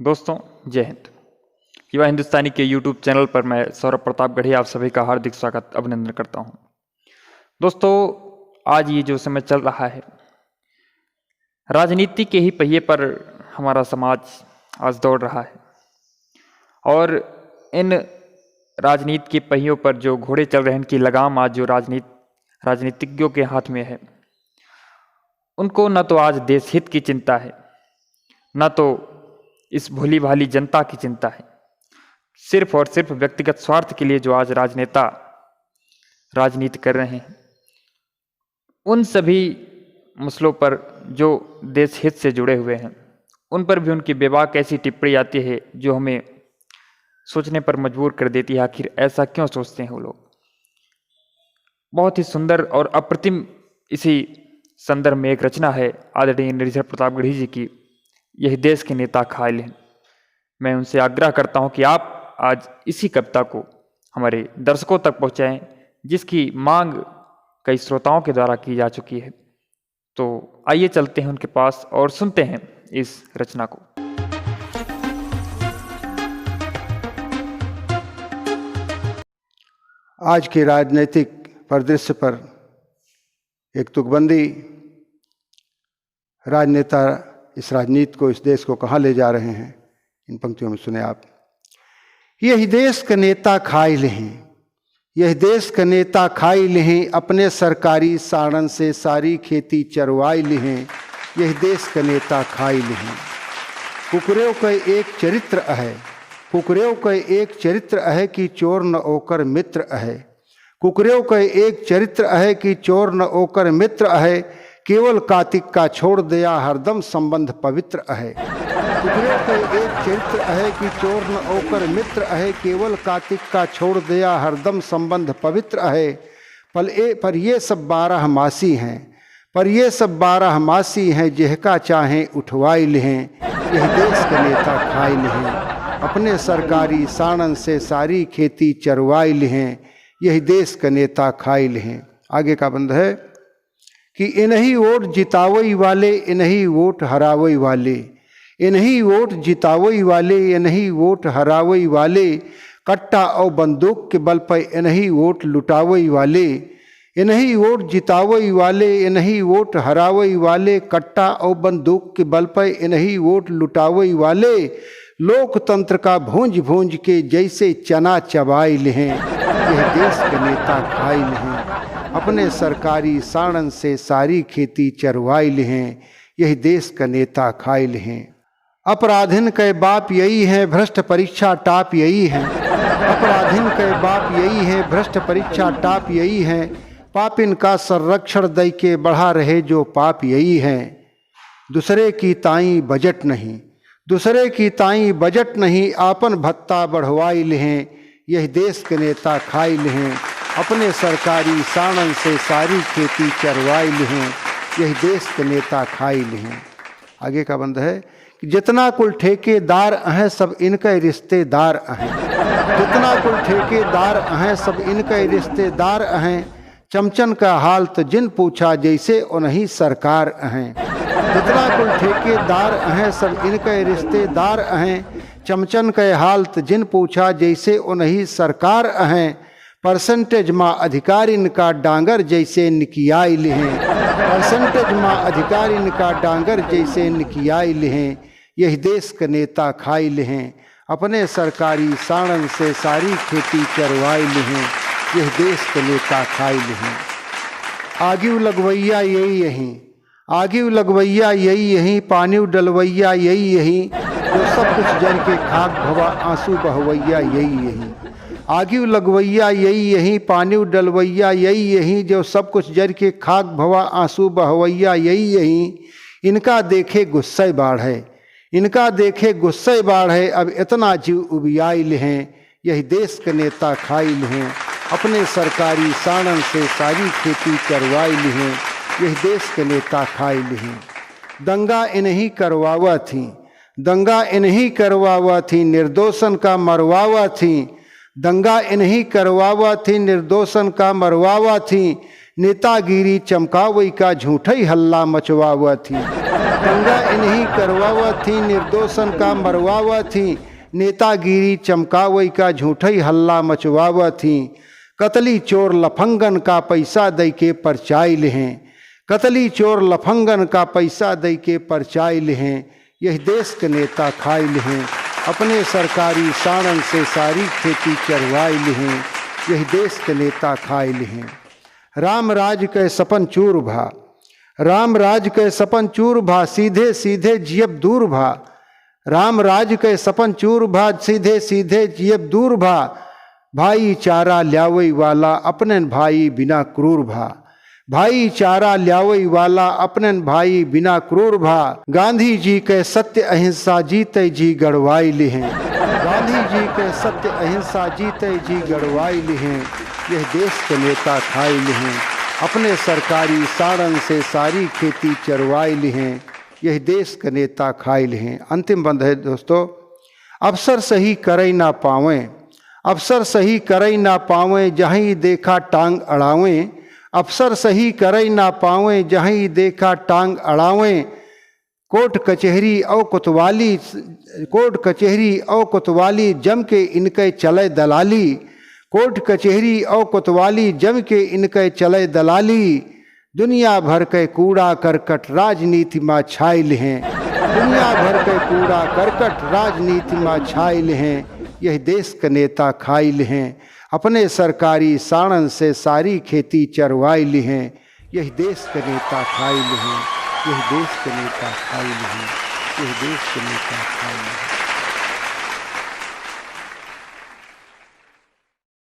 दोस्तों जय हिंद। युवा हिंदुस्तानी के यूट्यूब चैनल पर मैं सौरभ प्रताप गढ़ी आप सभी का हार्दिक स्वागत अभिनंदन करता हूं। दोस्तों आज ये जो समय चल रहा है, राजनीति के ही पहिए पर हमारा समाज आज दौड़ रहा है और इन राजनीति के पहियों पर जो घोड़े चल रहे हैं इनकी लगाम आज जो राजनीतिज्ञों के हाथ में है। उनको न तो आज देश हित की चिंता है, न तो इस भोली भाली जनता की चिंता है। सिर्फ और सिर्फ व्यक्तिगत स्वार्थ के लिए जो आज राजनेता राजनीति कर रहे हैं, उन सभी मसलों पर जो देश हित से जुड़े हुए हैं उन पर भी उनकी बेबाक ऐसी टिप्पणी आती है जो हमें सोचने पर मजबूर कर देती है, आखिर ऐसा क्यों सोचते हैं वो लोग। बहुत ही सुंदर और अप्रतिम इसी संदर्भ में एक रचना है आदरणीय नरेंद्र प्रताप गढ़ी जी की, यह देश के नेता खाए लें। मैं उनसे आग्रह करता हूं कि आप आज इसी कविता को हमारे दर्शकों तक पहुंचाएं, जिसकी मांग कई श्रोताओं के द्वारा की जा चुकी है। तो आइए चलते हैं उनके पास और सुनते हैं इस रचना को। आज के राजनीतिक परिदृश्य पर एक तुकबंदी, राजनेता इस राजनीति को, इस देश को कहाँ ले जा रहे हैं, इन पंक्तियों में सुने आप। यही देश का नेता खाई लें, यही देश का नेता खाई लें, अपने सरकारी साड़न से सारी खेती चरवाई लें, यही देश का नेता खाई लें। कुकरेव का एक चरित्र है, कुकरेव का एक चरित्र है कि चोर न ओकर मित्र है। कुकरेव का एक चरित्र है कि चोर न ओकर मित्र है, केवल कार्तिक का छोड़ दिया हरदम संबंध पवित्र है। कुकरेव का एक चरित्र है कि चोर न ओकर मित्र है, केवल कार्तिक का छोड़ दिया हरदम संबंध पवित्र है। पर ये सब 12 मासी हैं, पर ये सब 12 मासी हैं, जिहका चाहें उठवाई लें, यह देश के नेता खाई लें, अपने सरकारी साड़न से सारी खेती चरवाई लें, यही देश का नेता खाई लें। आगे का बंद है कि इन्हीं वोट जितावई वाले, इन्हीं वोट हरावई वाले, इन्हीं वोट जितावई वाले, इन्हीं वोट हरावई वाले, कट्टा और बंदूक के बल पर इन्हीं वोट लुटावई वाले, इन्हीं वोट जितावई वाले, इन्हीं वोट हरावई वाले, कट्टा और बंदूक के बल पर इन्हीं वोट लुटावई वाले, लोकतंत्र का भूंज भूंज के जैसे चना चबाई लें, यह देश के नेता खाई लें, अपने सरकारी साड़न से सारी खेती चरवाई लें, यही देश का नेता खाई लें। अपराधिन के बाप यही है, भ्रष्ट परीक्षा टाप यही है, अपराधिन के बाप यही है, भ्रष्ट परीक्षा टाप यही है, पापिन का संरक्षण दई के बढ़ा रहे जो पाप यही है। दूसरे की ताई बजट नहीं, दूसरे की ताई बजट नहीं, आपन भत्ता बढ़वाई लें, यही देश के नेता खाई लें, अपने सरकारी साड़न से सारी खेती चरवाई लें, यही देश के नेता खाई लें। आगे का बंद है कि जितना कुल ठेकेदार हैं सब इनके रिश्तेदार हैं, जितना कुल ठेकेदार हैं सब इनके रिश्तेदार हैं, चमचन का हाल तो जिन पूछा जैसे उन्हीं सरकार हैं। जितना कुल ठेकेदार हैं सब इनके रिश्तेदार हैं, चमचन के हाल तो जिन पूछा जैसे उन्हीं सरकार हैं, परसेंटेज माँ अधिकारी इनका डांगर जैसे निकियाई लें, परसेंटेज माँ अधिकारी इनका डांगर जैसे निकियाई लें, यही देश का नेता खाई लें, अपने सरकारी साड़न से सारी खेती चरवाई लें, यह देश का नेता खाई लें। आगे लगवैया यही यहीं, आगे लगवैया यही यहीं, पानी डलवैया यही यहीं, जो सब कुछ जल के खाक भवा आंसू बहवैया यही यहीं। आगे लगवैया यही यहीं, पानी डलवैया यही यहीं, जो सब कुछ जर के खाक भवा आंसू बहवैया यही यहीं। इनका देखे गुस्से बाढ़ है, इनका देखे गुस्से बाढ़ है, अब इतना जीव उबियाई लें, यही देश के नेता खाई लें, अपने सरकारी साड़न से सारी खेती चरवाई लें, यही देश के नेता खाई लें। दंगा इन्हीं करवावा थी, दंगा इन्हीं करवावा थी, निर्दोषन का मरवावा थी, दंगा इन्हीं करवावा थी, निर्दोषन का मरवावा थी, नेतागिरी चमकावई का झूठई हल्ला मचवावा थी। दंगा इन्हीं करवावा थी, निर्दोषन का मरवावा थी। नेतागिरी चमकावई का झूठई हल्ला मचवावा थी। कतली चोर लफंगन का पैसा दई के परचाई लें। कतली चोर लफंगन का पैसा दई के परचाई लें। यह देश के नेता खाई लें। अपने सरकारी साड़न से सारी खेती चरवाई लें। यह देश के नेता खाई लें। राम राज के सपन चूर भा, राम राज के सपन चूर भा, सीधे सीधे जियब दूर भा। राम राज के सपन चूर भा, सीधे सीधे जियब दूर भा। भाईचारा ल्यावई वाला अपने भाई बिना क्रूर भा। भाईचारा ल्यावई वाला अपने भाई बिना क्रूर भा। गांधी जी के सत्य अहिंसा जीते जी गढ़वाई लिहें। गांधी जी के सत्य अहिंसा जीते जी गढ़वाई लिहें। यह देश के नेता खाई लिहें। अपने सरकारी साड़न से सारी खेती चरवाई लिहें। यह देश के नेता खाई लिहें। अंतिम बंद है दोस्तों, अफसर सही करई ना पावें, अफसर सही करई ना पावें, जहीं देखा टांग अड़ावें। अफसर सही करई ना पावें, जहीं देखा टांग अड़ावें। कोर्ट कचहरी औ कोतवाली, कोर्ट कचहरी औ कोतवाली जम के इनके चले दलाली। कोर्ट कचहरी औ कोतवाली जम के इनके चले दलाली। दुनिया भर के कूड़ा करकट राजनीति में छाई लें। दुनिया भर के कूड़ा करकट राजनीति में छाई लें। यह देश के नेता खाई लें। अपने सरकारी साड़न से सारी खेती चरवाई लें। यह देश के नेता खाई लें। यह देश के नेता खाई लें। यह देश के नेता खाई लें।